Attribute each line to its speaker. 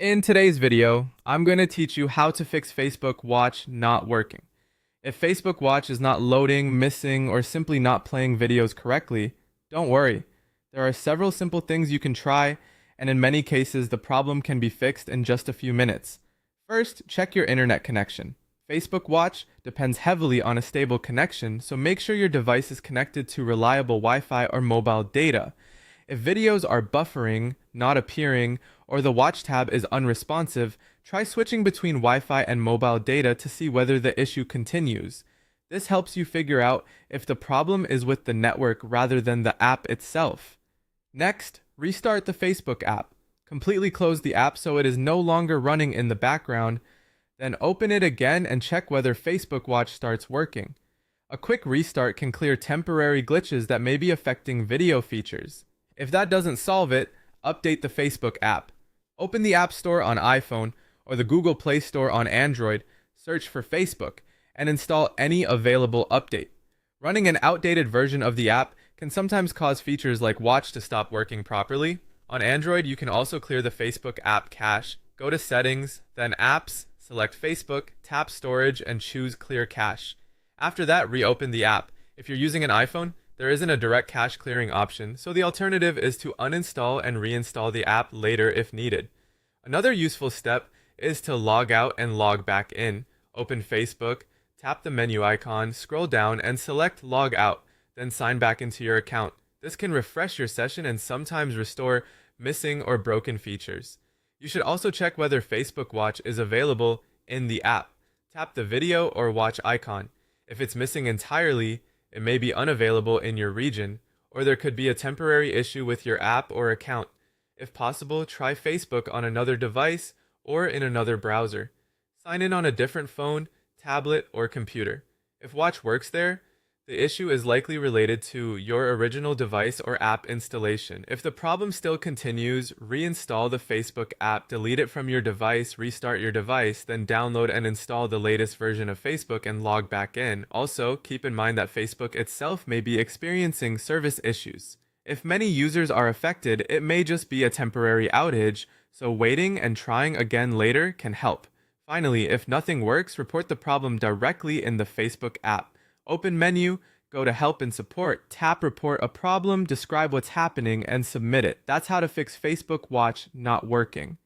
Speaker 1: In today's video, I'm going to teach you how to fix Facebook Watch not working. If Facebook Watch is not loading, missing, or simply not playing videos correctly, don't worry. There are several simple things you can try, and in many cases, the problem can be fixed in just a few minutes. First, check your internet connection. Facebook Watch depends heavily on a stable connection, so make sure your device is connected to reliable Wi-Fi or mobile data. If videos are buffering, not appearing, or the watch tab is unresponsive, try switching between Wi-Fi and mobile data to see whether the issue continues. This helps you figure out if the problem is with the network rather than the app itself. Next, restart the Facebook app. Completely close the app so it is no longer running in the background, then open it again and check whether Facebook Watch starts working. A quick restart can clear temporary glitches that may be affecting video features. If that doesn't solve it, update the Facebook app. Open the App Store on iPhone or the Google Play Store on Android, search for Facebook, and install any available update. Running an outdated version of the app can sometimes cause features like Watch to stop working properly. On Android, you can also clear the Facebook app cache. Go to Settings, then Apps, select Facebook, tap Storage, and choose Clear Cache. After that, reopen the app. If you're using an iPhone, there isn't a direct cache clearing option, so the alternative is to uninstall and reinstall the app later if needed. Another useful step is to log out and log back in. Open Facebook, tap the menu icon, scroll down, and select Log Out, then sign back into your account. This can refresh your session and sometimes restore missing or broken features. You should also check whether Facebook Watch is available in the app. Tap the video or watch icon. If it's missing entirely, it may be unavailable in your region, or there could be a temporary issue with your app or account. If possible, try Facebook on another device or in another browser. Sign in on a different phone, tablet, or computer. If Watch works there, the issue is likely related to your original device or app installation. If the problem still continues, reinstall the Facebook app, delete it from your device, restart your device, then download and install the latest version of Facebook and log back in. Also, keep in mind that Facebook itself may be experiencing service issues. If many users are affected, it may just be a temporary outage, so waiting and trying again later can help. Finally, if nothing works, report the problem directly in the Facebook app. Open menu, go to Help and Support, tap Report a Problem, describe what's happening, and submit it. That's how to fix Facebook Watch not working.